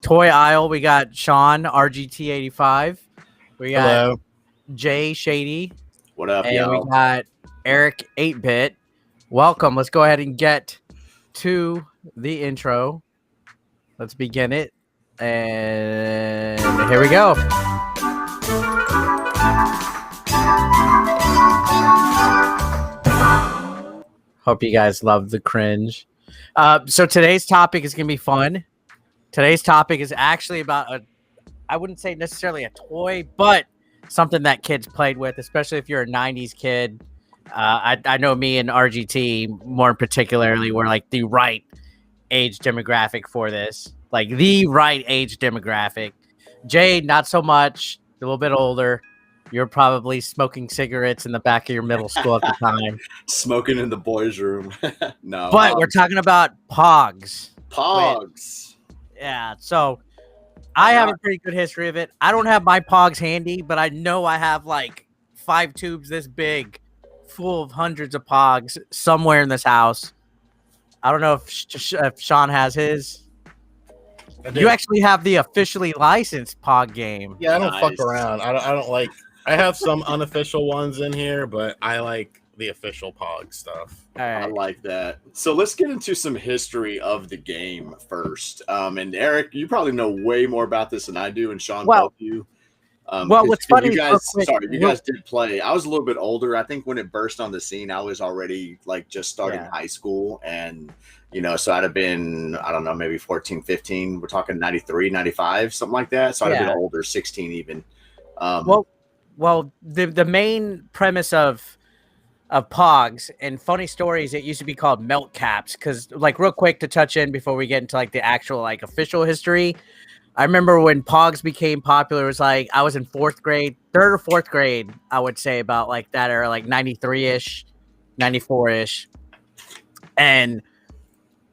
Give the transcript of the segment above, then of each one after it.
Toy aisle, we got Sean RGT85. We got Hello. Jay Shady. What up, And y'all? we got Eric 8-Bit. Welcome. Let's go ahead and get to the intro. Let's begin it. And here we go. Hope you guys love the cringe. So today's topic is going to be fun. Today's topic is actually about I wouldn't say necessarily a toy, but something that kids played with, especially if you're a 90s kid. I know me and RGT more particularly were like the right age demographic for this. Like the right age demographic. Jay, not so much, a little bit older. You're probably smoking cigarettes in the back of your middle school at the time. Smoking in the boys' room. No. But we're talking about POGs. POGs. Yeah, so I have a pretty good history of it. I don't have my POGs handy, but I know I have like 5 tubes this big full of hundreds of POGs somewhere in this house. I don't know if Sean has his. You actually have the officially licensed POG game. Yeah, I don't fuck around. I don't like. I have some unofficial ones in here, but I like the official POG stuff. All right. I like that. So let's get into some history of the game first. And Eric, you probably know way more about this than I do, and Sean, both you. What's funny? You guys did play. I was a little bit older. I think when it burst on the scene, I was already like just starting high school, and so I'd have been, I don't know, maybe 14, 15. We're talking 93, 95, something like that. So I'd have been older, 16 even. Well, the main premise of POGs and funny stories, it used to be called melt caps, because like real quick to touch in before we get into like the actual like official history. I remember when POGs became popular, it was like I was in 4th grade, 3rd or 4th grade, I would say, about like that era, like 93-ish, 94-ish. And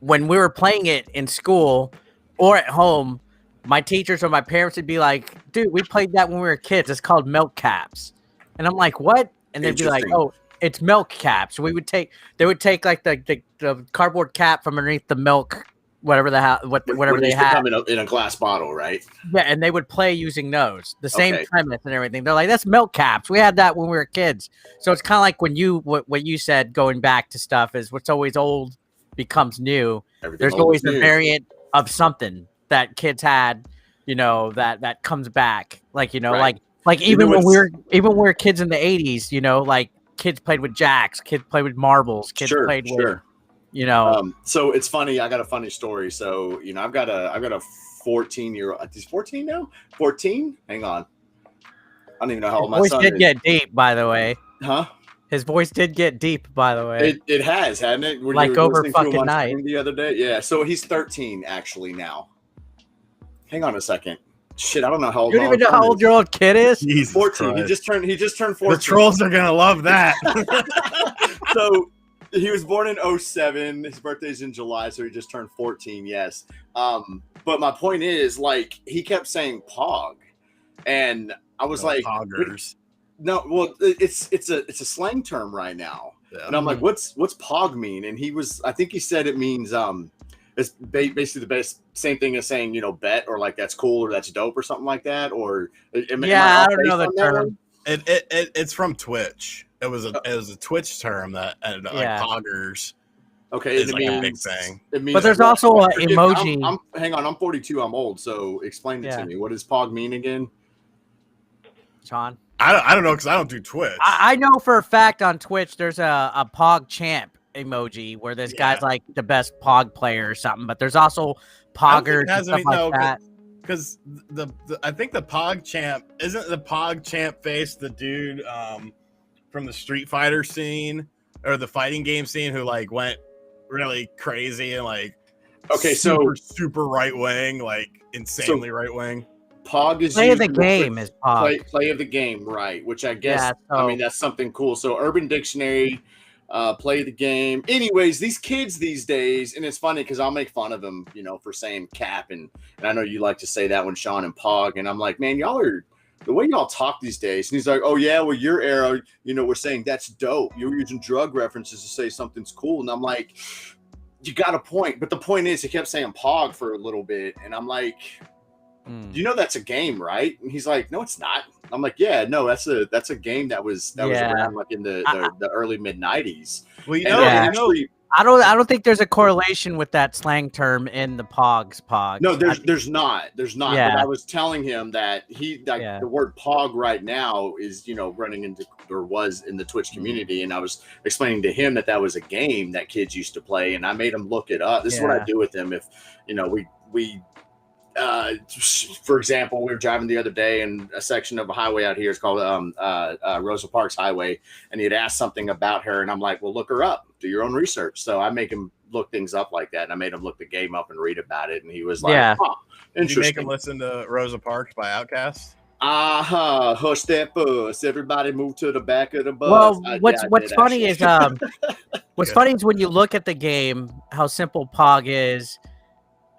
when we were playing it in school or at home, my teachers or my parents would be like, dude, we played that when we were kids. It's called milk caps. And I'm like, what? And they'd be like, oh, it's milk caps. They would take like the cardboard cap from underneath the milk, whatever they had. Come in a glass bottle, right? Yeah, and they would play using those. The same premise and everything. They're like, that's milk caps. We had that when we were kids. So it's kind of like when what you said, going back to stuff, is what's always old becomes new. There's always a variant of something that kids had, that comes back. Like, like even when we were kids in the 80s, like kids played with jacks, kids played with marbles, kids played with, so it's funny. I got a funny story. So, I've got a 14-year-old. He's 14 now? 14? Hang on. I don't even know how old my son is. His voice did get deep, by the way. Huh? His voice did get deep, by the way. It has, hadn't it? Like over fucking night. The other day. Yeah. So he's 13 actually now. Hang on a second. Shit, I don't know how old. You don't even know how old your old kid is? Jesus 14. Christ. He just turned 14. The trolls are gonna love that. So he was born in 07. His birthday's in July, so he just turned 14. Yes. But my point is, like, he kept saying POG, and I was like, Poggers. No, well, it's a slang term right now, and I'm like, what's POG mean? And I think he said it means it's basically the same thing as saying bet, or like that's cool, or that's dope, or something like that. Or I don't know the term. It's from Twitch. It was a Twitch term that like poggers. Okay, is like a big thing. But there's also an emoji. Hang on, I'm 42. I'm old. So explain it to me. What does POG mean again, Sean? I don't know, because I don't do Twitch. I know for a fact on Twitch there's a POG champ emoji where this guy's like the best POG player or something. But there's also poggers and stuff like that. Because I think the POG champ isn't the POG champ face the dude from the Street Fighter scene or the fighting game scene who like went really crazy and like super right wing, like insanely right wing. POG is play of the game is POG. Play of the game, right? Which I guess I mean that's something cool. So Urban Dictionary, play the game. Anyways, these kids these days, and it's funny because I'll make fun of them, for saying cap, and I know you like to say that when Sean and POG, and I'm like, man, y'all are the way y'all talk these days. And he's like, oh yeah, well your era, we're saying that's dope. You're using drug references to say something's cool, and I'm like, you got a point, but the point is he kept saying POG for a little bit, and I'm like, do you know that's a game, right? And he's like, no, it's not. I'm like, yeah, no, that's a game that was around like in the early mid-90s. Well, I don't think there's a correlation with that slang term in the POGS. No, there's not. Yeah. But I was telling him that the word POG right now is, running into, or was in the Twitch community. And I was explaining to him that was a game that kids used to play. And I made him look it up. This is what I do with him. If, we for example, we were driving the other day and a section of a highway out here is called Rosa Parks Highway, and he had asked something about her, and I'm like, well, look her up, do your own research. So I make him look things up like that, and I made him look the game up and read about it, and he was like, oh, interesting. Did you make him listen to Rosa Parks by Outkast? Hush that bus, everybody move to the back of the bus. Well, what's funny is when you look at the game, how simple POG is.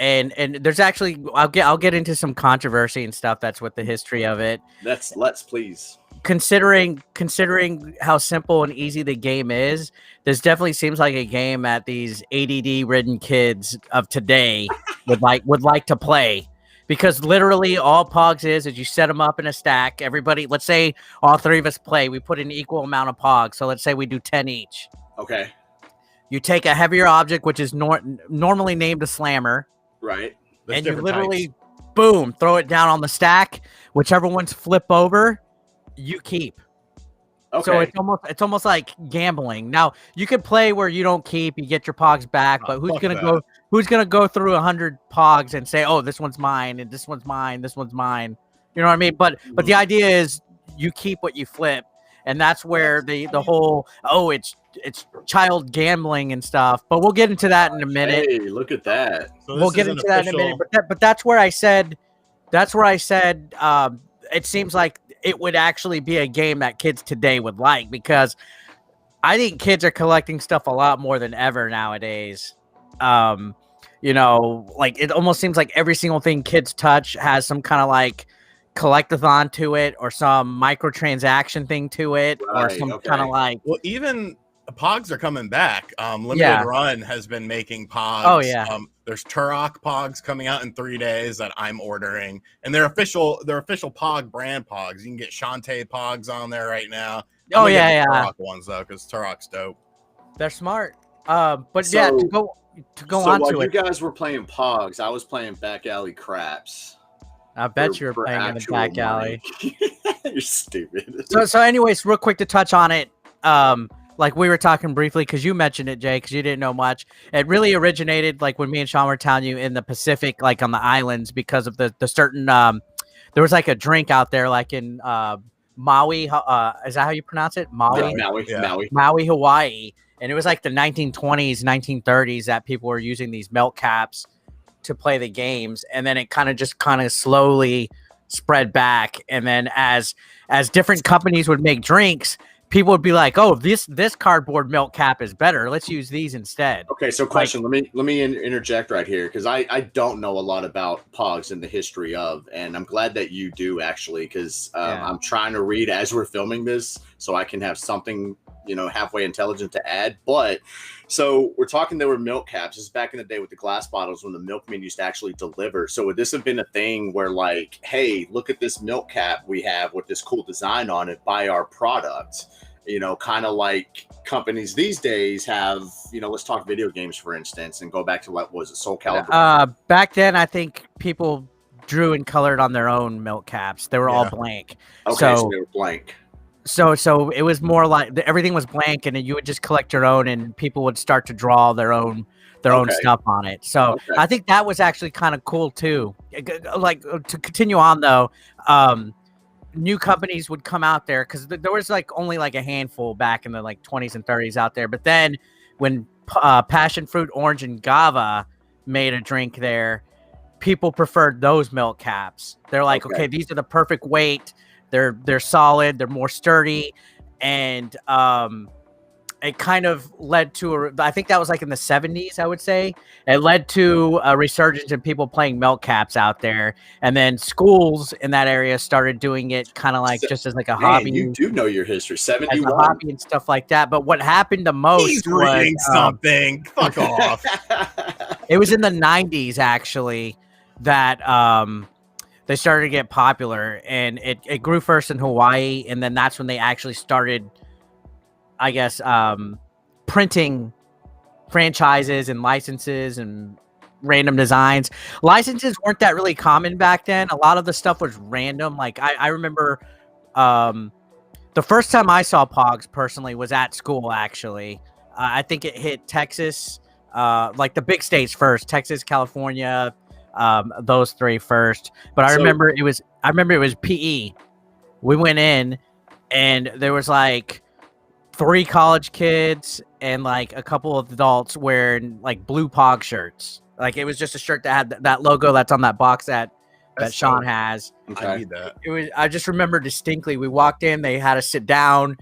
And there's actually, I'll get into some controversy and stuff that's with the history of it. Let's please. Considering how simple and easy the game is, this definitely seems like a game that these ADD-ridden kids of today would like to play, because literally all POGs is you set them up in a stack. Everybody, let's say all three of us play, we put an equal amount of POGs. So let's say we do 10 each. Okay. You take a heavier object, which is normally named a slammer. Right. And you literally, boom, throw it down on the stack. Whichever ones flip over, you keep. Okay. So it's almost like gambling. Now, you could play where you don't keep, you get your POGs back, but who's gonna go through 100 POGs and say, oh, this one's mine, and this one's mine, this one's mine. You know what I mean? But the idea is you keep what you flip. And that's where the whole, it's child gambling and stuff. But we'll get into that in a minute. Hey, look at that. So we'll get into that in a minute. But that's where I said, it seems like it would actually be a game that kids today would like, because I think kids are collecting stuff a lot more than ever nowadays. Like it almost seems like every single thing kids touch has some kind of like collectathon to it, or some microtransaction thing to it, or some kind of like. Well, even POGs are coming back. Limited Run has been making POGs. Oh yeah. There's Turok POGs coming out in 3 days that I'm ordering, and they're official POG brand POGs. You can get Shantae POGs on there right now. Turok ones though, because Turok's dope. They're smart. To go on to it. While you guys were playing POGs, I was playing Back Alley Craps. I bet you're playing in the back alley. You're stupid. So anyways, real quick to touch on it. Like we were talking briefly, because you mentioned it, Jay, because you didn't know much. It really originated like when me and Sean were telling you in the Pacific, like on the islands, because of the certain there was like a drink out there, like in Maui. Is that how you pronounce it? Maui? Yeah, Maui, Hawaii. And it was like the 1920s, 1930s that people were using these milk caps to play the games, and then it kind of slowly spread back. And then as different companies would make drinks, people would be like, oh, this cardboard milk cap is better, let's use these instead. Okay, so question, let me interject right here, because I don't know a lot about POGs and the history of, and I'm glad that you do, actually, because I'm trying to read as we're filming this so I can have something halfway intelligent to add. But so we're talking, there were milk caps. This is back in the day with the glass bottles when the milkman used to actually deliver. So would this have been a thing where like, hey, look at this milk cap we have with this cool design on it, buy our product? Kind of like companies these days have, let's talk video games, for instance, and go back to what was it, Soul Calibur? Back then, I think people drew and colored on their own milk caps. They were all blank. Okay, so they were blank. So it was more like everything was blank, and then you would just collect your own, and people would start to draw their own stuff on it. So I think that was actually kind of cool too. Like, to continue on though, new companies would come out there, because there was like only like a handful back in the like 20s and 30s out there. But then when passion fruit, orange, and guava made a drink there, people preferred those milk caps. They're like, okay, these are the perfect weight. They're solid. They're more sturdy, and it kind of led to I think that was like in the 70s, I would say. It led to a resurgence in people playing milk caps out there, and then schools in that area started doing it kind of like just as like a hobby. You do know your history, 71 as a hobby and stuff like that. But what happened the most He's reading something. Fuck off. It was in the 90s actually that they started to get popular, and it grew first in Hawaii, and then that's when they actually started, I guess, printing franchises and licenses and random designs. Licenses weren't that really common back then. A lot of the stuff was random. Like I remember the first time I saw Pogs personally was at school, actually. I think it hit Texas, like the big states first, Texas, California, those three first. But I remember it was PE. We went in and there was like 3 college kids and like a couple of adults wearing like blue Pog shirts. Like it was just a shirt that had that logo that's on that box that Sean has. Okay. I need that. I just remember distinctly. We walked in, they had us sit down,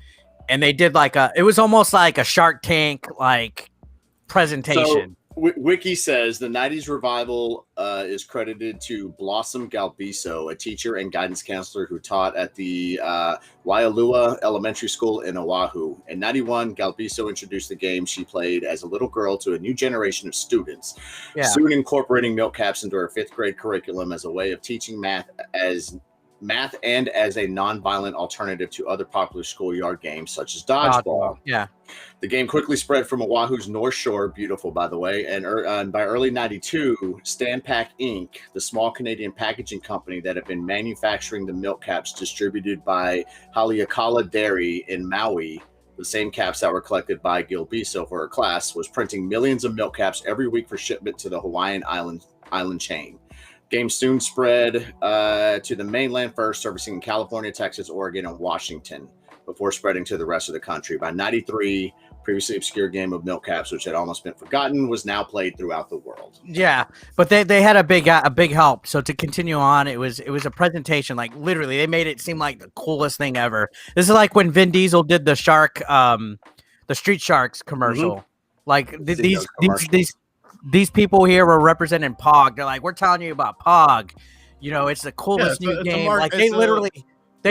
and they did like it was almost like a Shark Tank like presentation. So, Wiki says the 90s revival is credited to Blossom Galbiso, a teacher and guidance counselor who taught at the Waialua Elementary School in Oahu. In 91, Galbiso introduced the game she played as a little girl to a new generation of students, soon incorporating milk caps into her 5th grade curriculum as a way of teaching math and as a non-violent alternative to other popular schoolyard games such as dodgeball. Yeah. The game quickly spread from Oahu's North Shore, beautiful by the way, and by early 92, Stanpack Inc., the small Canadian packaging company that had been manufacturing the milk caps distributed by Haleakala Dairy in Maui, the same caps that were collected by Gilbiso for her class, was printing millions of milk caps every week for shipment to the Hawaiian island chain. Game soon spread to the mainland first, servicing in California, Texas, Oregon, and Washington, before spreading to the rest of the country. By 93, previously obscure game of milk caps, which had almost been forgotten, was now played throughout the world. Yeah, but they had a big help. So to continue on, it was a presentation. Like literally, they made it seem like the coolest thing ever. This is like when Vin Diesel did the Street Sharks commercial. Mm-hmm. Like these people here were representing Pog. They're like, we're telling you about Pog. You know, it's the coolest new game. Like they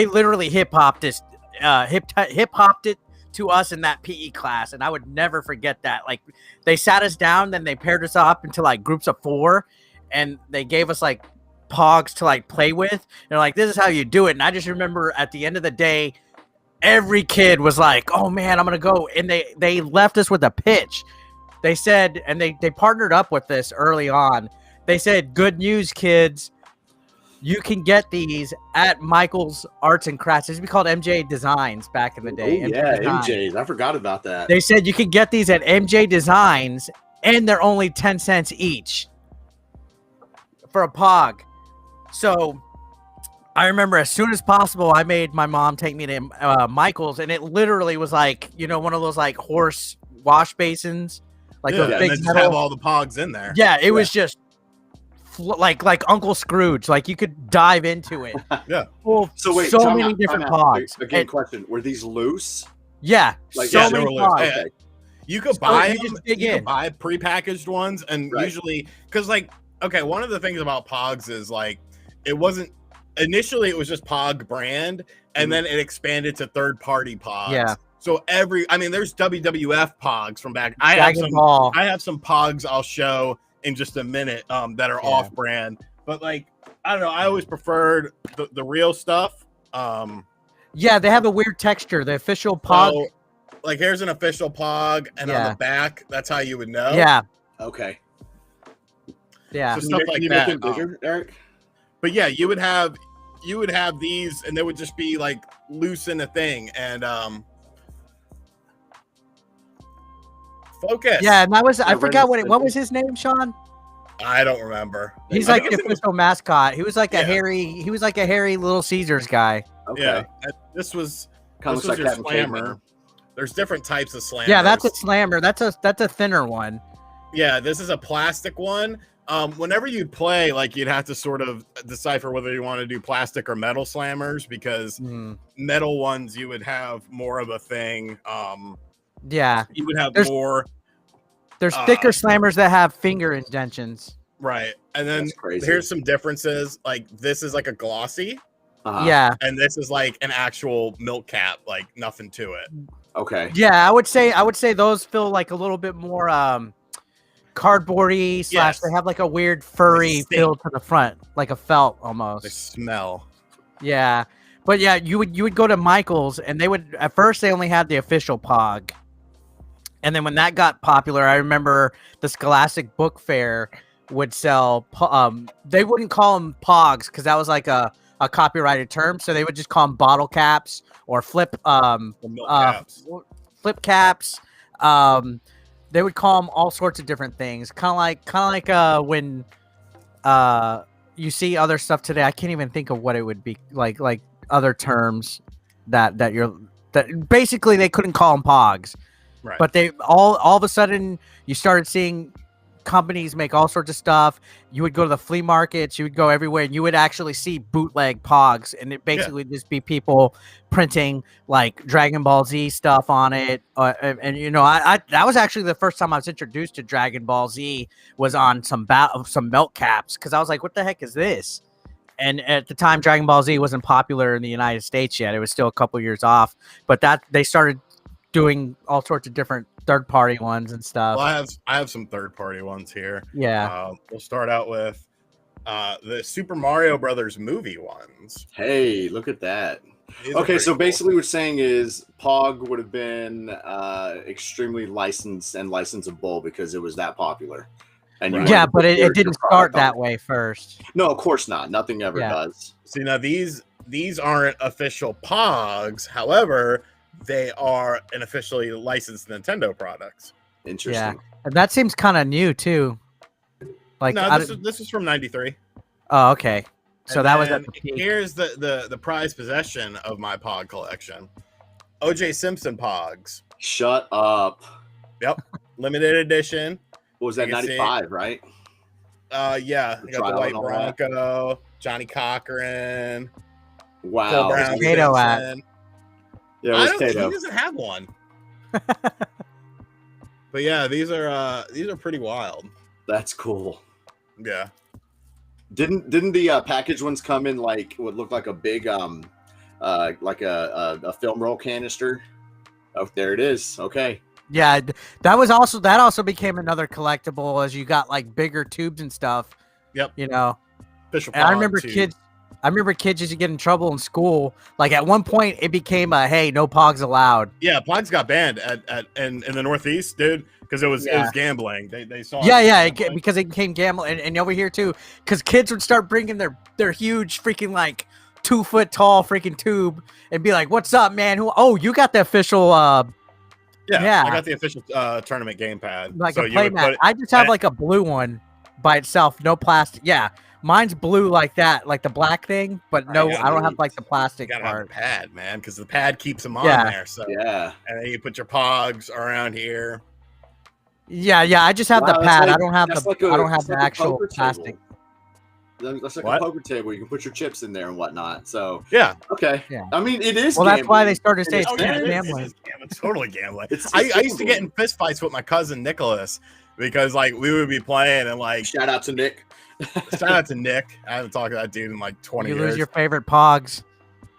literally hip hopped this, hip hopped it to us in that PE class, and I would never forget that. Like they sat us down, then they paired us up into like groups of 4, and they gave us like Pogs to like play with. They're like, this is how you do it. And I just remember at the end of the day, every kid was like, oh man, I'm gonna go. And they left us with a pitch. They said, and they partnered up with this early on. They said, good news, kids. You can get these at Michael's Arts and Crafts. This used to be called MJ Designs back in the day. MJ's. I forgot about that. They said you can get these at MJ Designs, and they're only 10 cents each for a Pog. So I remember as soon as possible, I made my mom take me to Michael's, and it literally was like, you know, one of those like horse wash basins. Like those big and just have all the Pogs in there. Yeah, it was just like Uncle Scrooge. Like you could dive into it. Yeah. Well, so wait, so many different Pogs. Again, question: were these loose? Yeah, like, so many Pogs. Okay. You could buy them. You could buy prepackaged ones, and usually, because like, okay, one of the things about Pogs is like, it wasn't initially. It was just Pog brand, and then it expanded to third-party Pogs. Yeah. So there's WWF Pogs from back. I have some Pogs I'll show in just a minute that are off-brand. But like, I don't know. I always preferred the real stuff. Yeah, they have a weird texture. The official Pog. So, like, here's an official Pog, and on the back, that's how you would know. Yeah. Okay. Yeah. So stuff like that. Bigger, Eric? But yeah, you would have these, and they would just be like loose in a thing, and focus. Yeah, and that was I forgot what was his name, Sean? I don't remember. He's like the official mascot. He was like a hairy Little Caesars guy. Okay. Yeah. This was your slammer. There's different types of slammers. Yeah, that's a slammer. That's a thinner one. Yeah, this is a plastic one. Whenever you play, like you'd have to sort of decipher whether you want to do plastic or metal slammers, because metal ones you would have more of a thing. Yeah, you would have more. There's thicker slammers that have finger indentions. Right, and then here's some differences. Like this is like a glossy. Yeah, and this is like an actual milk cap, like nothing to it. Okay. Yeah, I would say those feel like a little bit more cardboardy slash. They have like a weird furry feel to the front, like a felt almost. They smell. Yeah, but yeah, you would go to Michael's, and they would at first they only had the official Pog, and then when that got popular, I remember the Scholastic Book Fair would sell. They wouldn't call them Pogs because that was like a copyrighted term, so they would just call them bottle caps or flip caps. Flip caps. They would call them all sorts of different things, kind of like when you see other stuff today. I can't even think of what it would be like other terms that basically they couldn't call them Pogs, right? But they all of a sudden you started seeing companies make all sorts of stuff. You would go to the flea markets, you would go everywhere, and you would actually see bootleg Pogs, and it basically just be people printing like Dragon Ball Z stuff on it. And you know, I that was actually the first time I was introduced to Dragon Ball Z was on some milk caps, because I was like, what the heck is this? And at the time, Dragon Ball Z wasn't popular in the United States yet. It was still a couple years off, but that they started doing all sorts of different third-party ones and stuff. Well, I have some third-party ones here. Yeah. We'll start out with the Super Mario Brothers movie ones. Hey, look at that. Okay, so basically what you're saying is Pog would have been extremely licensed and licensable because it was that popular. And yeah, but it didn't start that way first. No, of course not. Nothing ever does. See, now these aren't official Pogs. However, they are an officially licensed Nintendo products. Interesting. Yeah, and that seems kind of new too. Like, no, this is from '93. Oh, okay. So and that was at the peak. Here's the prized possession of my Pog collection: O.J. Simpson Pogs. Shut up. Yep, limited edition. What was that? 95, right? Yeah. You got the White Bronco, Johnny Cochran. Wow. Brown, Kato at? Yeah, he doesn't have one. But yeah, these are pretty wild. That's cool. Yeah. Didn't the package ones come in like what looked like a big like a film roll canister? Oh, there it is. Okay. Yeah, that also became another collectible as you got like bigger tubes and stuff. Yep. You know. Official and I remember kids used to get in trouble in school. Like at one point, it became a hey, no Pogs allowed. Yeah, Pogs got banned in the Northeast, dude, because it was gambling. They saw. Because it became gambling, and over here too, because kids would start bringing their huge freaking like 2 foot tall freaking tube and be like, "What's up, man? You got the official." Yeah, I got the official tournament gamepad. Like so a play mat. I just have like a blue one by itself, no plastic. Yeah. Mine's blue like that, like the black thing, but no, I don't have like the plastic part. Have the pad, man, because the pad keeps them on there. So yeah, and then you put your Pogs around here. Yeah, I just have the pad. I don't have the actual plastic. That's like a poker table. You can put your chips in there and whatnot. So yeah, okay. Yeah. I mean, it is. Well, gambling. that's why they started saying it's gambling. It's totally gambling. I used to get in fist fights with my cousin Nicholas because like we would be playing and like shout out to Nick. Shout out to Nick. I haven't talked to that dude in like 20 years. You lose your favorite Pogs.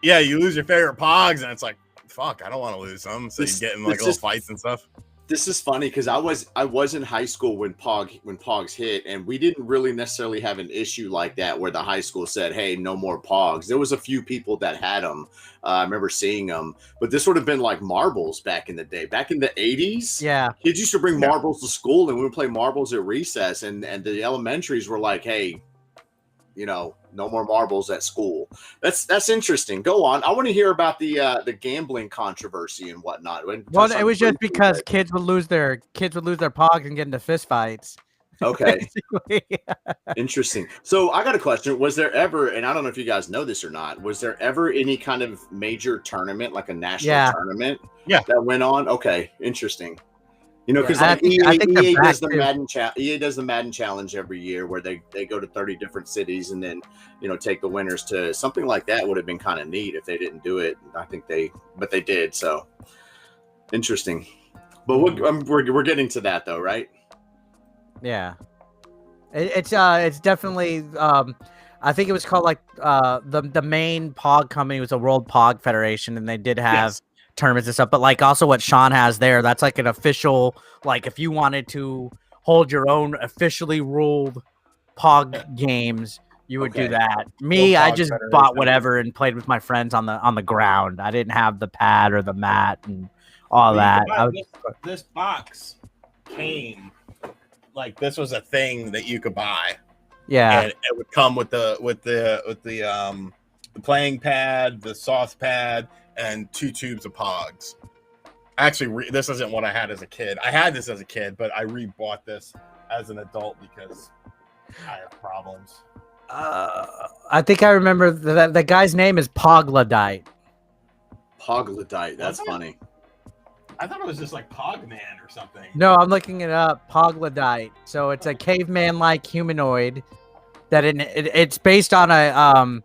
Yeah, you lose your favorite Pogs, and it's like, fuck, I don't want to lose them. So you get in like little fights and stuff. This is funny because I was in high school when Pogs hit, and we didn't really necessarily have an issue like that where the high school said, "Hey, no more Pogs." There was a few people that had them. I remember seeing them, but this would have been like marbles back in the day. Back in the 80s, yeah, kids used to bring marbles to school, and we would play marbles at recess, and the elementaries were like, "Hey, you know, no more marbles at school." That's interesting. Go on. I want to hear about the gambling controversy and whatnot. Well, it was just because kids would lose their Pogs and get into fist fights. Okay. Interesting. So I got a question. Was there ever, and I don't know if you guys know this or not, was there ever any kind of major tournament, like a national tournament that went on? Okay. Interesting. You know, because like EA does the Madden Challenge every year where they go to 30 different cities and then, you know, take the winners to something like that. Would have been kind of neat if they didn't do it. I think they did. So interesting. But we're getting to that though, right? Yeah. It's definitely I think it was called like the main Pog company was the World Pog Federation, and they did have tournaments and stuff, but like also what Sean has there, that's like an official, like if you wanted to hold your own officially ruled Pog games, you would do that. Me, I just bought whatever and played with my friends on the ground. I didn't have the pad or the mat and all that. This box came like this was a thing that you could buy. Yeah, and it would come with the playing pad, the soft pad, and 2 tubes of Pogs. Actually, this isn't what I had as a kid. I had this as a kid, but I rebought this as an adult because I have problems. I think I remember that the guy's name is Pogladite. Pogladite, that's funny. I thought it was just like Pogman or something. No, I'm looking it up. Pogladite. So it's a caveman-like humanoid that it's based on a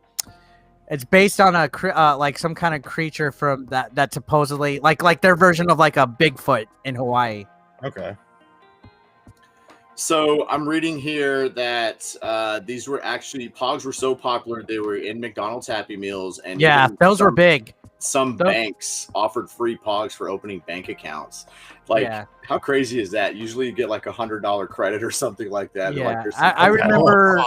like some kind of creature from that supposedly like their version of like a Bigfoot in Hawaii. Okay. So I'm reading here that these were actually Pogs were so popular they were in McDonald's Happy Meals, and those were big. Some banks offered free Pogs for opening bank accounts. Like, how crazy is that? Usually you get like $100 credit or something like that. Yeah, like, I remember.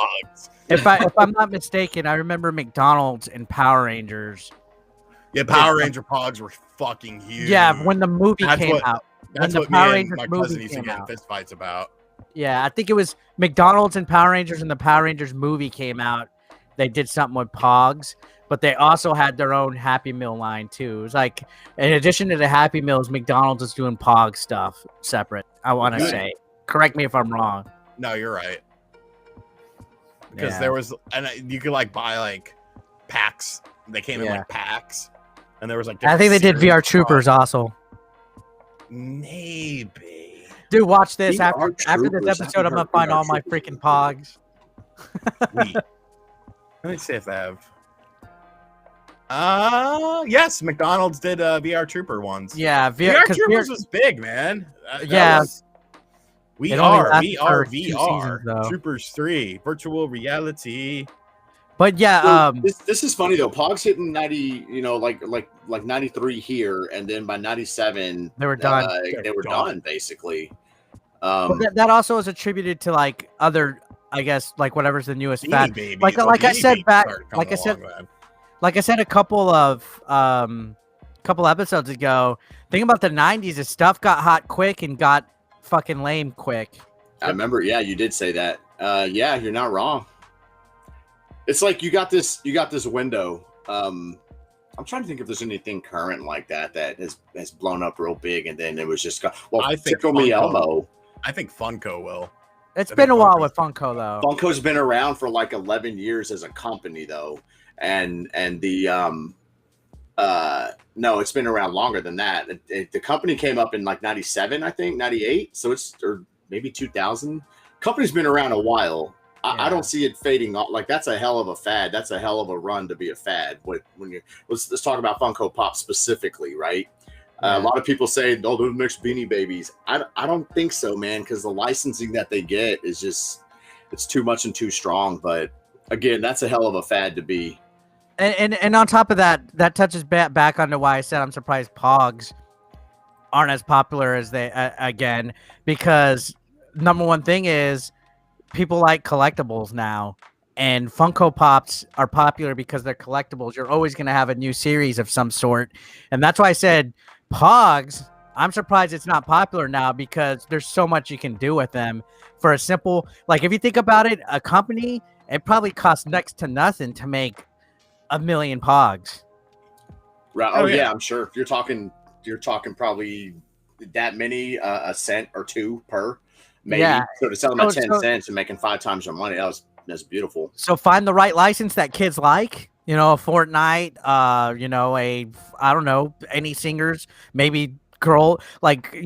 If I'm not mistaken, I remember McDonald's and Power Rangers. Yeah, Power Ranger Pogs were fucking huge. Yeah, when the movie came out. That's what me and my cousin used to get in fist fights about. Yeah, I think it was McDonald's and Power Rangers, and the Power Rangers movie came out. They did something with Pogs, but they also had their own Happy Meal line too. It was like, in addition to the Happy Meals, McDonald's is doing Pog stuff separate. I want to say, correct me if I'm wrong. No, you're right. Because there was, and you could like buy like packs. They came in like packs, and there was like. I think they did VR Troopers also. Maybe. Dude, watch this. After this episode, I'm gonna find all my freaking Pogs. Let me see if they have. Yes, McDonald's did VR Trooper ones. Yeah, VR Troopers was big, man. We are VR Troopers 3 virtual reality. But yeah, this is funny though. Pogs hitting 90, like 93 here, and then by 97 they were done. They were done basically. That also is attributed to like other, I guess, like whatever's the newest fad. Like I said a couple episodes ago. Think about the 90s. The stuff got hot quick and got fucking lame quick. I remember. Yeah, you did say that. Yeah, you're not wrong. It's like you got this window. I'm trying to think if there's anything current like that has blown up real big, and then it was just I think Tickle Me Elmo. I think Funko will. It's been a while with Funko though. Funko's been around for like 11 years as a company though, and the no, it's been around longer than that. The company came up in like 97, I think 98, so it's or maybe 2000. Company's been around a while. I don't see it fading off. Like that's a hell of a fad. That's a hell of a run to be a fad. Let's talk about Funko Pop specifically, right? A lot of people say, "Oh, they're the next Beanie Babies." I don't think so, man, because the licensing that they get is just it's too much and too strong. But again, that's a hell of a fad to be. And on top of that, that touches back onto why I said I'm surprised Pogs aren't as popular as they again, because number one thing is people like collectibles now, and Funko Pops are popular because they're collectibles. You're always going to have a new series of some sort, and that's why I said Pogs. I'm surprised it's not popular now because there's so much you can do with them for a simple, like if you think about it, a company, it probably costs next to nothing to make 1 million Pogs. Right. Oh yeah, I'm sure. You're talking probably that many, a cent or two per. Maybe. Yeah. So to sell them at 10 cents and making 5 times your money, that's beautiful. So find the right license that kids like. A Fortnite, I don't know, any singers, maybe girl. Like,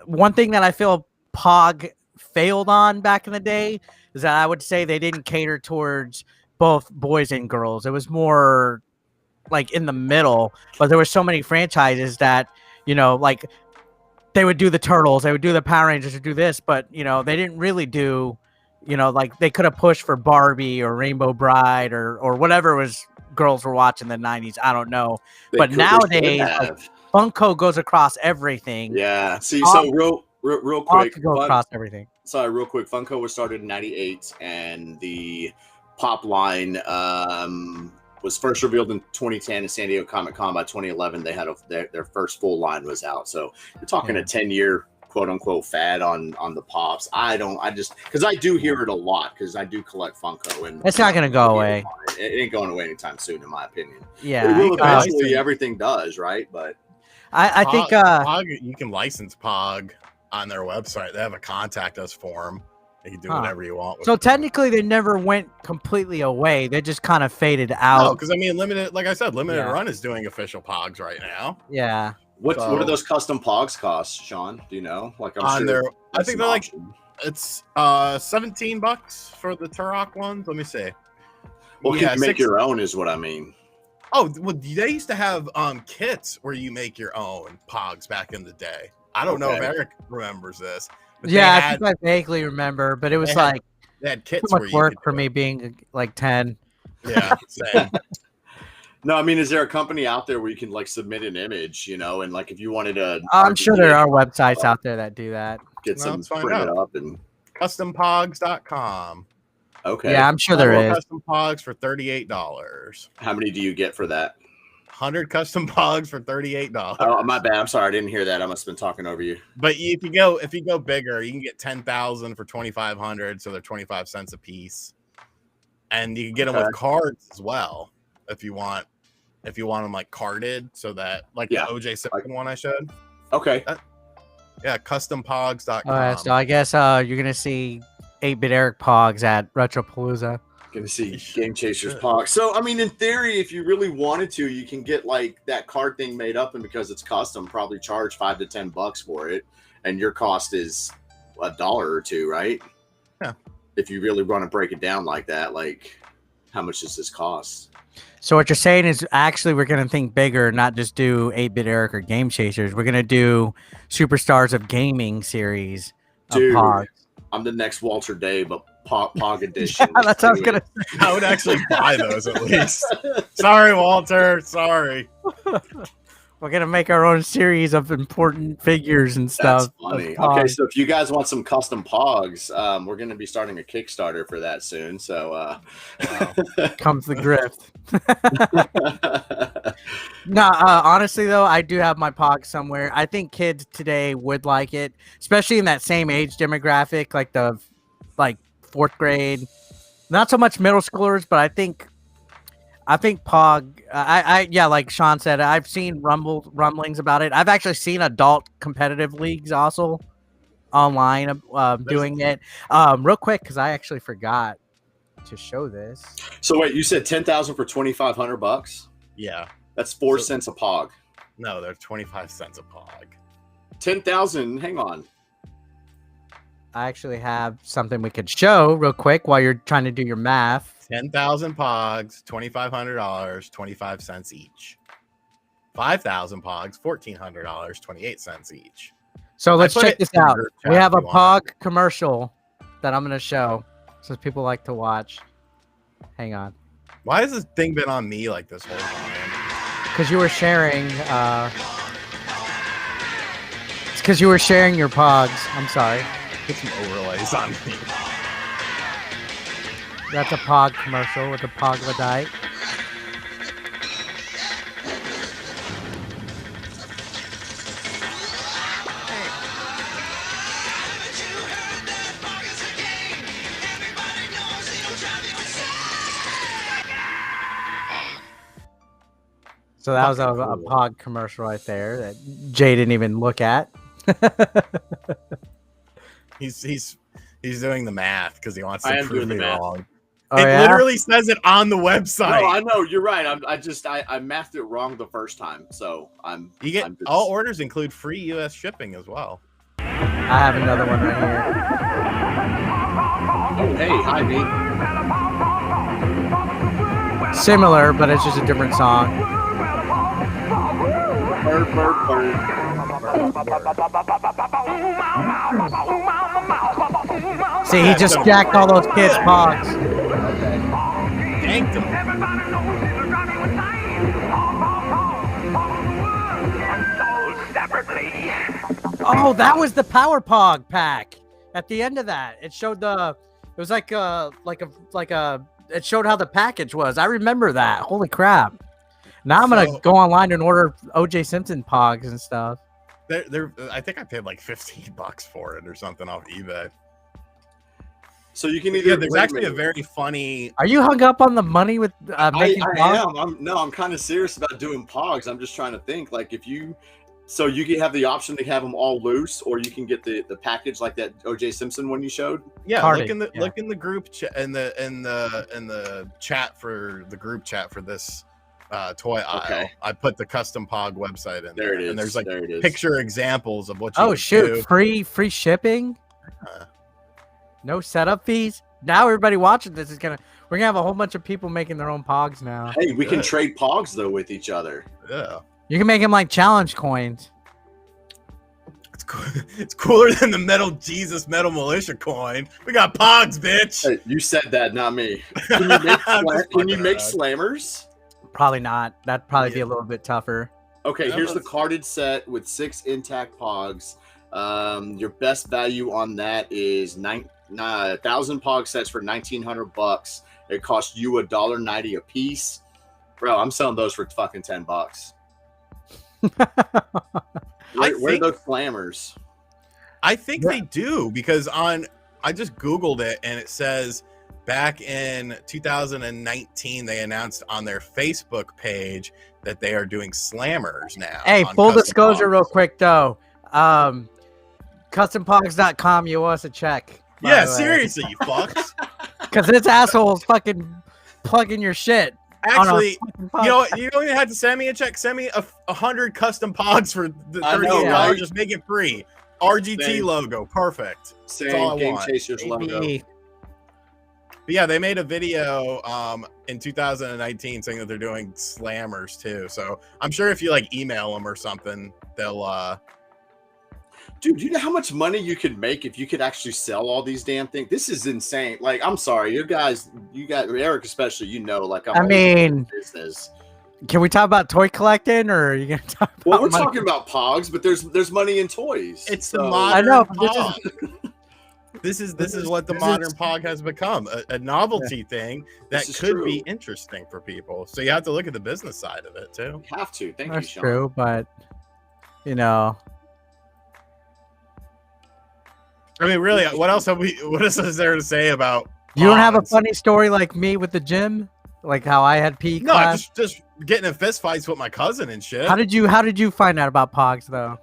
one thing that I feel Pog failed on back in the day is that I would say they didn't cater towards both boys and girls. It was more like in the middle, but there were so many franchises that, like they would do the Turtles, they would do the Power Rangers, would do this, but they didn't really do, like they could have pushed for Barbie or Rainbow Bride or whatever was girls were watching in the 90s. I don't know. But nowadays, like, Funko goes across everything. Yeah. See, so real real quick. To go across everything. Sorry, real quick. Funko was started in '98, and the Pop line was first revealed in 2010 at San Diego Comic-Con. By 2011, they had their first full line was out. So you're talking a 10-year quote unquote fad on the Pops. Because I do hear it a lot because I do collect Funko, and it's not going to go away. It ain't going away anytime soon, in my opinion. Yeah, it will eventually. Everything does, right? But I think Pog, you can license Pog on their website. They have a contact us form. You can do whatever you want. So technically, they never went completely away. They just kind of faded out. No, because I mean, limited run is doing official Pogs right now. Yeah. What do those custom Pogs cost, Sean? Do you know? Like I think they're like it's $17 for the Turok ones. Let me see. Well, can you make your own? Is what I mean. Oh, well, they used to have kits where you make your own Pogs back in the day. I don't know if Eric remembers this. But I think I vaguely remember, but it was they had kits too much work for me being like 10. Yeah, same. No, I mean, is there a company out there where you can like submit an image, and like if you wanted to? I'm sure there are websites out there that do that. Get some printed up and custompogs.com. Okay. Yeah, I'm sure there is. Custom Pogs for $38. How many do you get for that? 100 custom Pogs for $38. Oh, my bad. I'm sorry, I didn't hear that. I must have been talking over you. But if you go bigger, you can get 10,000 for 2,500, so they're 25 cents a piece. And you can get them with cards as well if you want them like carded, so that like the OJ Simpson one I showed. Okay. Custompogs.com. So I guess you're gonna see 8-Bit Eric Pogs at Retropalooza. Gonna see Game Chasers Pogs. So I mean, in theory, if you really wanted to, you can get like that card thing made up, and because it's custom, probably charge $5 to $10 for it, and your cost is $1 or $2, right? Yeah. If you really want to break it down like that, like how much does this cost? So what you're saying is actually we're going to think bigger, not just do 8-Bit Eric or Game Chasers. We're going to do Superstars of Gaming series of Pogs. I'm the next Walter Day, but Pog edition. Yeah, that's what I was going to say. I would actually buy those at least. Sorry, Walter. Sorry. We're going to make our own series of important figures and stuff. That's funny. Okay, so if you guys want some custom Pogs, we're going to be starting a Kickstarter for that soon. So comes the grift. No, honestly, though, I do have my Pogs somewhere. I think kids today would like it, especially in that same age demographic, like the fourth grade. Not so much middle schoolers, but I think Pog. Like Sean said, I've seen rumblings about it. I've actually seen adult competitive leagues also online doing it. Real quick, because I actually forgot to show this. So wait, you said 10,000 for $2,500? Yeah, that's 4 cents a Pog. No, they're 25 cents a Pog. 10,000. Hang on. I actually have something we could show real quick while you're trying to do your math. 10,000 Pogs, $2,500, 25 cents each. 5,000 Pogs, $1,400, 28 cents each. So let's check this out. We have a Pog commercial that I'm going to show since people like to watch. Hang on. Why has this thing been on me like this whole time? Because you were sharing. It's because you were sharing your Pogs. I'm sorry. Get some overlays on me. That's a Pog commercial with a Pogladite. So that was a Pog commercial right there that Jay didn't even look at. He's doing the math because he wants to prove me wrong. Oh, it literally says it on the website. No, I know you're right. I mathed it wrong the first time, so all orders include free U.S. shipping as well. I have another one right here. Oh, hey, hi, me. Similar, but it's just a different song. Bird. See, he just jacked all those kids' Pogs. Yanked them. Oh, that was the Power Pog pack. At the end of that, it showed it was like it showed how the package was. I remember that. Holy crap. Now I'm going to go online and order OJ Simpson Pogs and stuff. I think I paid like $15 for it or something off eBay. So you can either. Yeah, there's actually a very funny. Are you hung up on the money with making Pogs? I'm kind of serious about doing Pogs. I'm just trying to think, like, if you. So you can have the option to have them all loose, or you can get the package like that OJ Simpson one you showed. Yeah, look in the group chat in the chat for the group chat for this toy aisle. Okay. I put the custom Pog website in there. It is. And there's like picture examples of what you do. free shipping. No setup fees. Now everybody watching this we're gonna have a whole bunch of people making their own Pogs now. Hey, we can trade Pogs though with each other. Yeah. You can make them like challenge coins. It's cooler than the Metal Jesus Metal Militia coin. We got Pogs, bitch. Hey, you said that, not me. Can you make slammers? Probably not. That'd probably be a little bit tougher. Okay, here's the carded set with 6 intact Pogs. Your best value on that is 1,000 Pog sets for $1,900. It costs you $1.90 a piece. Bro, I'm selling those for fucking $10. Where are those slammers? I think they do, because I just Googled it and it says back in 2019 they announced on their Facebook page that they are doing slammers now. Hey, full disclosure real quick though. CustomPogs.com, you owe us a check. Yeah, seriously, you fucks. Because this asshole's fucking plugging your shit. Actually, you don't even have to send me a check. Send me 100 custom Pogs for the $38. Right? Just make it free. RGT logo, perfect. That's all I want. Chasers logo. But yeah, they made a video in 2019 saying that they're doing slammers too. So I'm sure if you like email them or something, they'll. Dude, you know how much money you could make if you could actually sell all these damn things? This is insane. Like, I'm sorry, you guys, Eric especially, like, I mean, business. Can we talk about toy collecting, or are you gonna talk about? Well, we're talking about Pogs, but there's money in toys. It's the modern. I know. This is what the modern Pog has become, a novelty thing that could be interesting for people. So you have to look at the business side of it too. You have to. Thank you, Sean. True, but I mean, really, what else is there to say about Pogs? You don't have a funny story like me with the gym? Like how I had PE class? No, just getting in fist fights with my cousin and shit. How did you find out about Pogs though?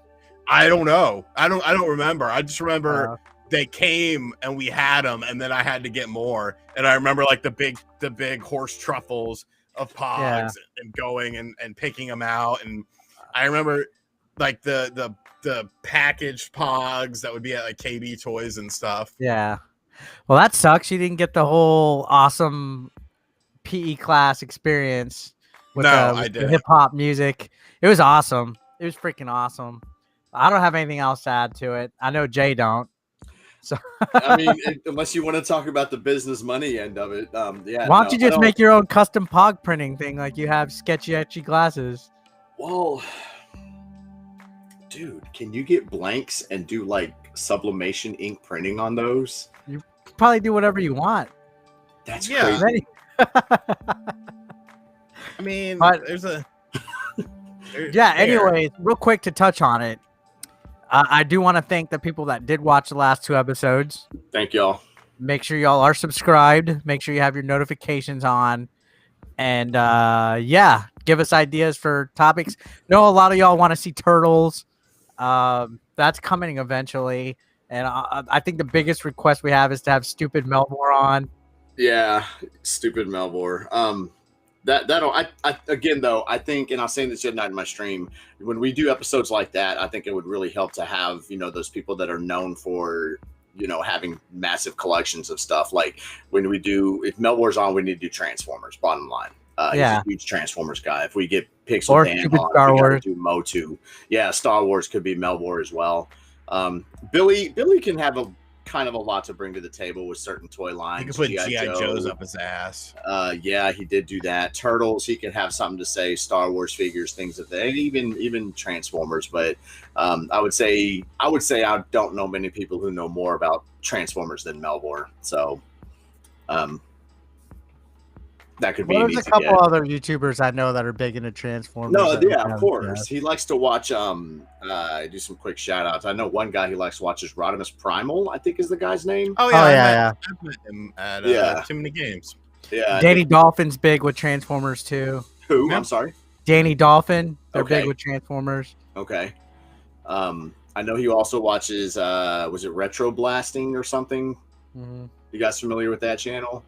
I don't know. I don't remember. I just remember they came and we had them, and then I had to get more. And I remember like the big horse truffles of Pogs and going and picking them out. And I remember like the packaged Pogs that would be at like KB Toys and stuff. Yeah. Well, that sucks. You didn't get the whole awesome PE class experience with the hip hop music. It was awesome. It was freaking awesome. I don't have anything else to add to it. I know Jay don't. So I mean, unless you want to talk about the business money end of it, yeah. Why don't you just make your own custom Pog printing thing like you have sketchy etchy glasses? Well, dude, can you get blanks and do like sublimation ink printing on those? You probably do whatever you want. That's crazy. I mean, there's a anyways, real quick to touch on it. I do want to thank the people that did watch the last 2 episodes. Thank y'all. Make sure y'all are subscribed. Make sure you have your notifications on. And give us ideas for topics. Know a lot of y'all want to see turtles. That's coming eventually. And I think the biggest request we have is to have Stupid Melmore on. Yeah, Stupid Melmore. Again though, I think, and I was saying this the other night in my stream, when we do episodes like that, I think it would really help to have those people that are known for having massive collections of stuff. Like when we do, if Melmore's on, we need to do Transformers. Bottom line, he's a huge Transformers guy. If we get Pixel Dan on, Star we Wars. Do Motu. Yeah, Star Wars could be Melmore as well. Billy can have kind of a lot to bring to the table with certain toy lines. He could put G.I. Joes up his ass. Yeah, he did do that. Turtles, he could have something to say. Star Wars figures, things of that, even Transformers. But I would say I don't know many people who know more about Transformers than Melvor. So that could be. There's a couple other YouTubers I know that are big into Transformers. No, yeah, of course. He likes to watch. Do some quick shout outs. I know one guy he likes to watch is Rodimus Primal, I think is the guy's name. Oh yeah, I've met him at Too Many Games. Yeah, Danny Dolphin's big with Transformers too. Who? I'm sorry. Danny Dolphin. They're big with Transformers. Okay. I know he also watches. Was it Retro Blasting or something? Mm-hmm. You guys familiar with that channel?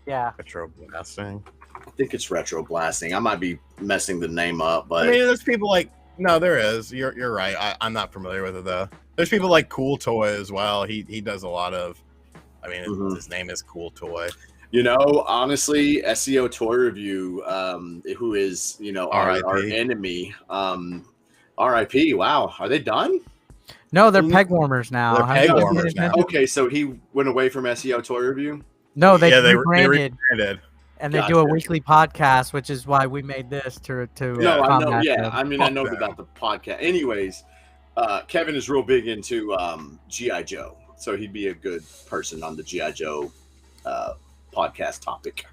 Yeah. Retro Blasting. I think it's Retro Blasting. I might be messing the name up, but I mean, there's people like there is. You're right. I'm not familiar with it though. There's people like Cool Toy as well. He does a lot of. I mean, his name is Cool Toy. You know, honestly, SEO Toy Review, who is our enemy. R.I.P. Wow, are they done? No, they're peg warmers now. They're peg warmers now. Okay, so he went away from SEO Toy Review. No, they rebranded. And they do a weekly podcast, which is why we made this to. No, I know. Yeah, I mean, I know about the podcast. Anyways, Kevin is real big into G.I. Joe, so he'd be a good person on the G.I. Joe podcast topic.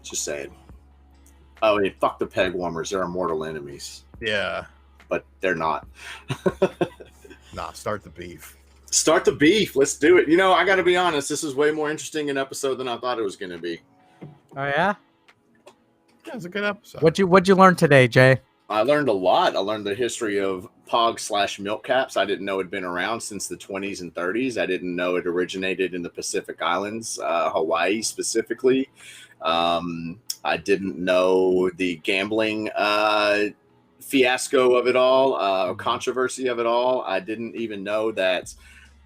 Just saying. Oh, and fuck the peg warmers. They're our mortal enemies. Yeah, but they're not. Nah, start the beef. Start the beef. Let's do it. You know, I got to be honest. This is way more interesting an episode than I thought it was going to be. Oh yeah. Yeah, it's a good episode. What'd you learn today, Jay? I learned a lot. I learned the history of POGS / milk caps. I didn't know it'd been around since the 20s and 30s. I didn't know it originated in the Pacific Islands, Hawaii specifically. I didn't know the gambling fiasco of it all, controversy of it all. I didn't even know that,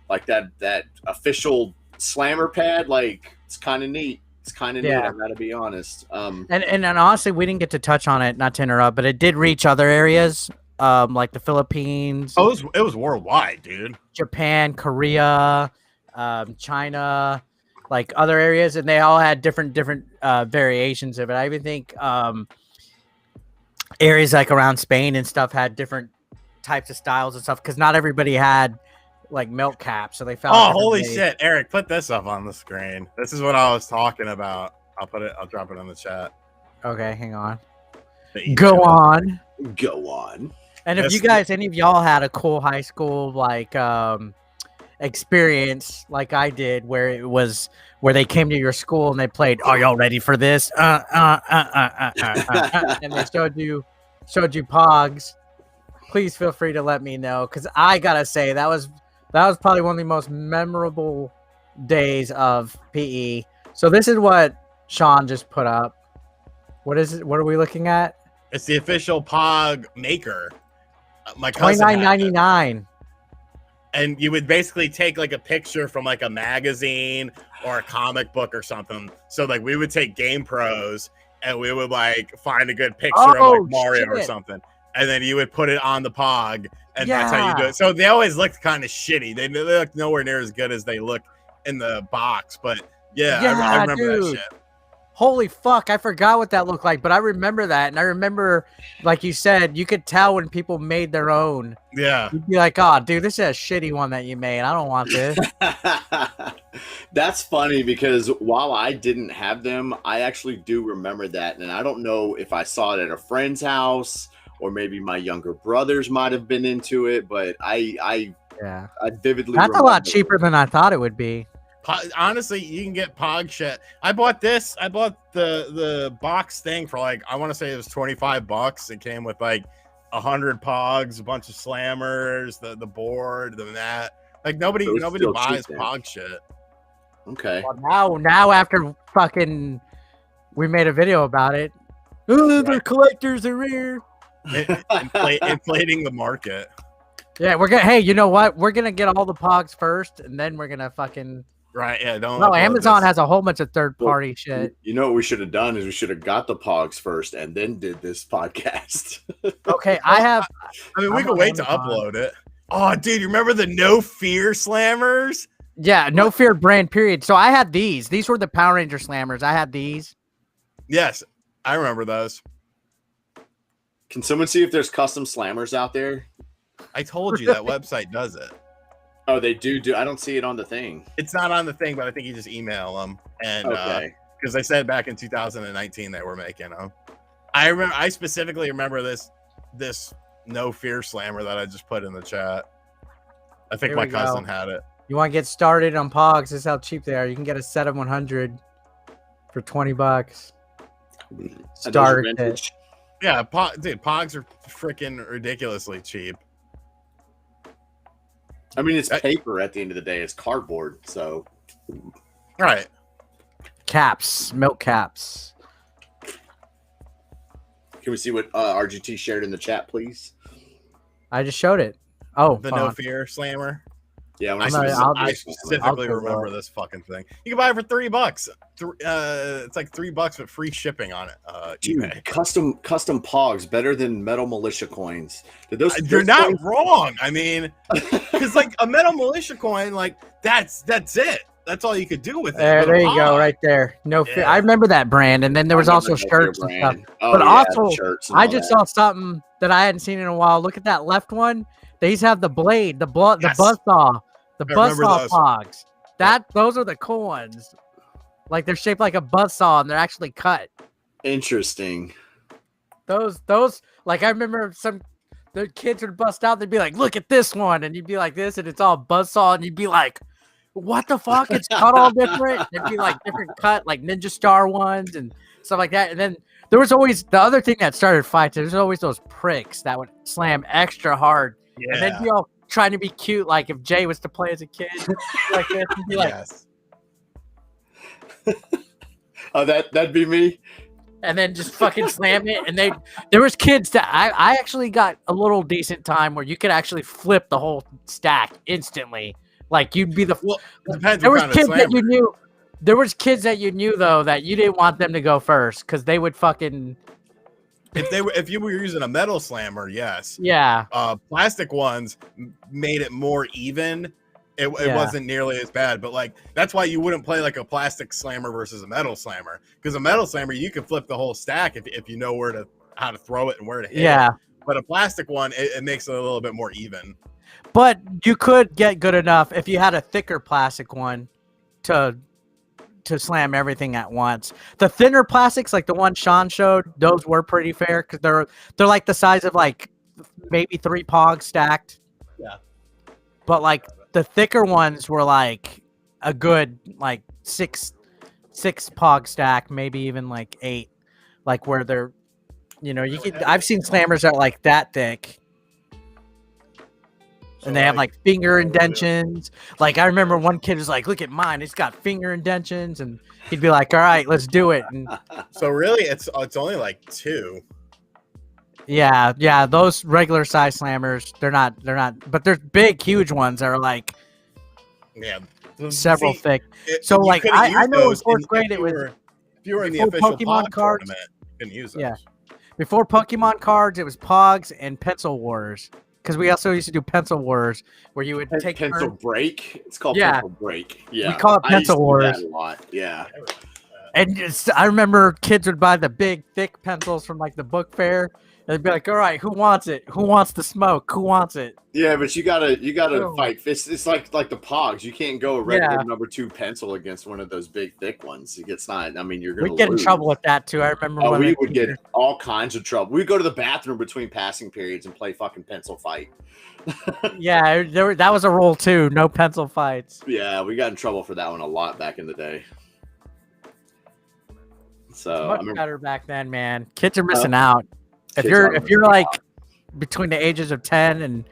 like that official slammer pad. Like, it's kind of neat. It's kind of neat. I gotta be honest. And honestly, we didn't get to touch on it. Not to interrupt, but it did reach other areas, like the Philippines. Oh, it was worldwide, dude. Japan, Korea, China, like other areas, and they all had different variations of it. I even think areas like around Spain and stuff had different types of styles and stuff because not everybody had like milk caps, so they found. Oh, holy shit, Eric! Put this up on the screen. This is what I was talking about. I'll drop it in the chat. Okay, hang on. Go on. And if you guys, any of y'all had a cool high school like experience like I did, where they came to your school and they played, "Are y'all ready for this?" And they showed you POGS. Please feel free to let me know, because I gotta say that was probably one of the most memorable days of PE. So this is what Sean just put up. What is it? What are we looking at? It's the official POG maker. My cousin $29.99. And you would basically take like a picture from like a magazine or a comic book or something. So like we would take Game Pros and we would like find a good picture of like Mario or something. And then you would put it on the POG, and that's how you do it. So they always looked kind of shitty. They look nowhere near as good as they look in the box. But I remember that shit. Holy fuck, I forgot what that looked like, but I remember that. And I remember, like you said, you could tell when people made their own. Yeah. You'd be like, oh, dude, this is a shitty one that you made. I don't want this. That's funny, because while I didn't have them, I actually do remember that. And I don't know if I saw it at a friend's house or maybe my younger brothers might have been into it, but I vividly That's a lot cheaper than I thought it would be. Honestly, you can get POG shit. I bought the box thing for like, I want to say it was $25. It came with like 100 POGs, a bunch of slammers, the board, the mat. Like nobody buys POG shit. Okay. Well, now after fucking we made a video about it. Oh, the collectors are rare. Inflating the market. Yeah, hey, you know what? We're gonna get all the POGs first, and then we're gonna fucking No, Amazon has a whole bunch of third-party shit. You know what we should have done is we should have got the POGs first and then did this podcast. Okay, we could wait to upload it. Oh, dude, you remember the No Fear Slammers? Yeah, no fear brand, period. So I had these. These were the Power Ranger Slammers. I had these. Yes, I remember those. Can someone see if there's custom slammers out there? I told you that website does it. Oh, they do. I don't see it on the thing. It's not on the thing, but I think you just email them. And because they said back in 2019 they were making them. I specifically remember this No Fear Slammer that I just put in the chat. I think my cousin had it. You want to get started on POGs? This is how cheap they are. You can get a set of 100 for $20. Starter kit. Yeah, dude, POGs are freaking ridiculously cheap. I mean, it's paper at the end of the day. It's cardboard, so. Right. Caps, milk caps. Can we see what RGT shared in the chat, please? I just showed it. Oh, the No Fear Slammer. Yeah, I specifically remember this fucking thing. You can buy it for $3. It's like $3 with free shipping on it. Dude, eBay. custom POGs better than Metal Militia coins. You're not wrong. I mean, because like a Metal Militia coin, like that's it. That's all you could do with it. There you go, right there. No Fear. I remember that brand, and then there was also shirts and stuff. Oh, but also, I just saw something that I hadn't seen in a while. Look at that left one. These have the blade, the buzzsaw. The buzzsaw POGs. Those are the cool ones. Like they're shaped like a buzzsaw and they're actually cut. Interesting. Those like I remember the kids would bust out, they'd be like, look at this one, and you'd be like this, and it's all buzzsaw, and you'd be like, what the fuck? It's cut all different. It'd be like different cut, like Ninja Star ones and stuff like that. And then there was always the other thing that started fights. There's always those pricks that would slam extra hard. Yeah. And they'd be all trying to be cute, like if Jay was to play as a kid, like this, and be like, yes. Oh, that'd be me. And then just fucking slam it. And there was kids that I actually got a little decent time where you could actually flip the whole stack instantly. Like you'd be depends. There was kids that you knew. There was kids that you knew though that you didn't want them to go first because they would fucking. If you were using a metal slammer, yes. Yeah. Plastic ones made it more even. It wasn't nearly as bad, but like that's why you wouldn't play like a plastic slammer versus a metal slammer, because a metal slammer you can flip the whole stack if you know how to throw it and where to hit. Yeah. It. But a plastic one, it makes it a little bit more even. But you could get good enough if you had a thicker plastic one to slam everything at once. The thinner plastics, like the one Sean showed, those were pretty fair because they're like the size of like maybe 3 POGs stacked. Yeah. But like the thicker ones were like a good like 6 POG stack, maybe even like 8, like where they're, I've seen slammers that are like that thick. And they have like finger indentions. Like I remember one kid was like, "Look at mine; it's got finger indentions," and he'd be like, "All right, let's do it." And so really, it's only like 2. Yeah. Those regular size slammers, they're not, but there's big, huge ones that are like, several thick. So like I know in 4th grade it was. If you were in the official Pokemon cards, tournament, you can use those. Yeah. Before Pokemon cards, it was POGs and Pencil Wars. Because we also used to do Pencil Wars, where you would take Pencil Break. It's called Pencil Break. Yeah, we call it Pencil Wars a lot. Yeah, and I remember kids would buy the big, thick pencils from like the book fair, and they'd be like, "All right, who wants it? Who wants the smoke? Who wants it?" Yeah, but you gotta fight. It's like the POGs. You can't go a regular number 2 pencil against one of those big, thick ones. It's not. I mean, you're gonna. We'd get in trouble with that too. I remember. Oh, we would get all kinds of trouble. We'd go to the bathroom between passing periods and play fucking pencil fight. Yeah, that was a rule too. No pencil fights. Yeah, we got in trouble for that one a lot back in the day. So much better back then, man. Kids are missing out. If you're like between the ages of 10 and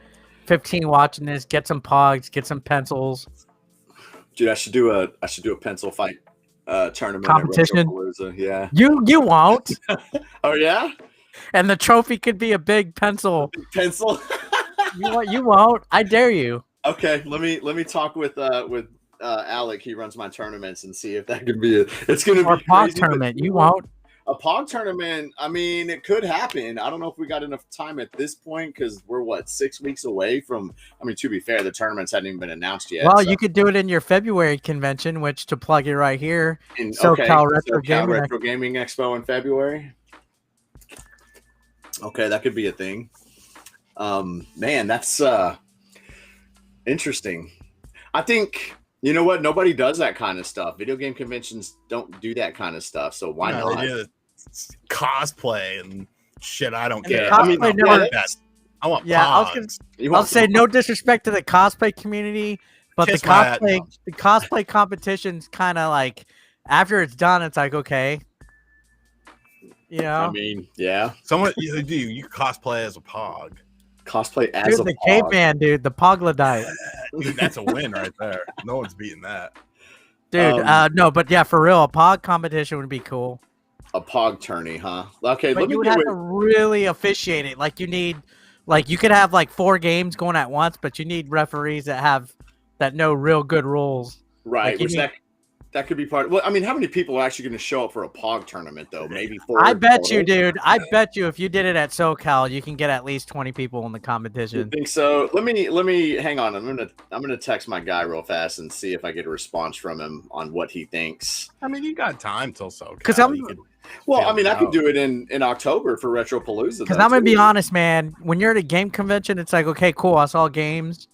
15 watching this, get some POGs, get some pencils. Dude, I should do a pencil fight tournament competition. Yeah. You won't. Oh yeah? And the trophy could be a big pencil. Pencil? You won't. I dare you. Okay, let me talk with Alec. He runs my tournaments and see if that could be it. It's gonna be a POG tournament. You won't. A POG tournament, I mean, it could happen. I don't know if we got enough time at this point because we're, 6 weeks away from, I mean, to be fair, the tournaments hadn't even been announced yet. Well, you could do it in your February convention, which, to plug it right here, SoCal Retro Gaming Expo in February. Okay, that could be a thing. Man, that's interesting. I think, you know what? Nobody does that kind of stuff. Video game conventions don't do that kind of stuff. So why not? They do cosplay and shit. I don't care. I mean, I want Pogs. I'll say no disrespect to the cosplay community, but the cosplay competition's kind of like, after it's done, it's like, okay. You know? I mean, yeah. You cosplay as a Pog. Cosplay as the caveman, dude, the Poglodite. Dude, that's a win right there. No one's beating that. Dude, no, but yeah, for real, a Pog competition would be cool. A Pog tourney, huh? Okay, but you would have to really officiate it. Like, you need, you could have 4 games going at once, but you need referees that know real good rules. Right, that could be part of, well, I mean, how many people are actually going to show up for a POG tournament, though? Maybe 4. I bet you, dude. I bet you if you did it at SoCal, you can get at least 20 people in the competition. You think so? Let me hang on. I'm gonna text my guy real fast and see if I get a response from him on what he thinks. I mean, you got time till SoCal. Because I could do it in October for Retropalooza. Because I'm gonna be honest, man. When you're at a game convention, it's like, okay, cool. I saw games.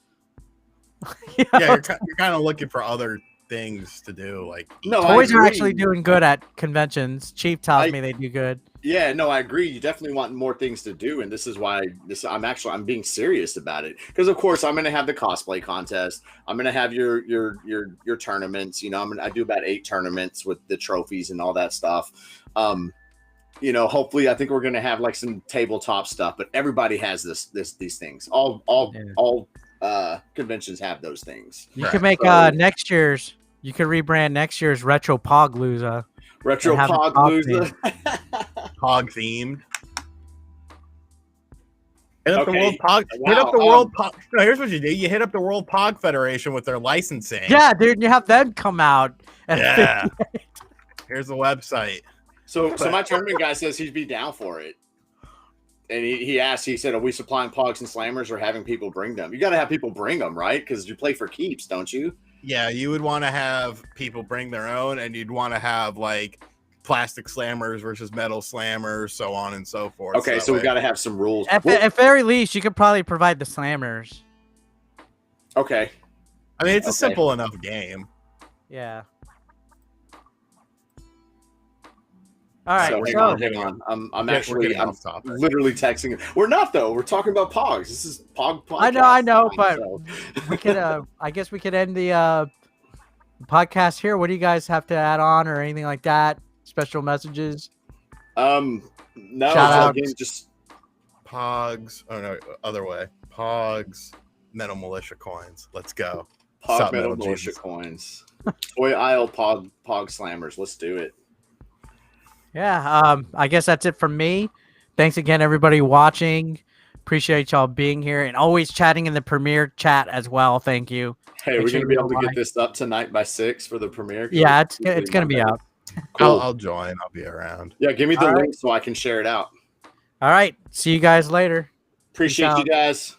Yeah, you're kind of looking for other things to do. Toys are actually doing good at conventions. Chief tells me they do good. Yeah, no, I agree. You definitely want more things to do, and this is why I'm being serious about it. Because of course I'm going to have the cosplay contest. I'm going to have your tournaments. You know, I do about 8 tournaments with the trophies and all that stuff. You know, hopefully I think we're going to have some tabletop stuff. But everybody has these things. All conventions have those things. You can make next year's. You could rebrand next year's Retro Pogloza. Retro Pogloza. Pog themed. Hit up the World Pog. Hit up the World Pog. No, here's what you do: you hit up the World Pog Federation with their licensing. Yeah, dude, and you have them come out. Yeah. Here's the website. So my tournament guy says he'd be down for it. And he said, are we supplying Pogs and Slammers or having people bring them? You got to have people bring them, right? Because you play for keeps, don't you? Yeah, you would want to have people bring their own, and you'd want to have plastic slammers versus metal slammers, so on and so forth. Okay, so we got to have some rules. At very least, you could probably provide the slammers. Okay. I mean, it's a simple enough game. Yeah. All right, hang on. I'm literally texting him. We're not though. We're talking about Pogs. This is Pog. I know, but we could. I guess we could end the podcast here. What do you guys have to add on or anything like that? Special messages? No. Just Pogs. Oh no, other way. Pogs. Metal Militia coins. Let's go. Pog Metal Militia coins. Toy aisle Pog Slammers. Let's do it. Yeah, I guess that's it from me. Thanks again, everybody watching. Appreciate y'all being here and always chatting in the premiere chat as well. Thank you. Hey, we're going to be able to get this up tonight by 6 for the premiere. Yeah, it's going to be out. Cool. I'll join. I'll be around. Yeah, give me the link so I can share it out. All right. See you guys later. Appreciate you guys.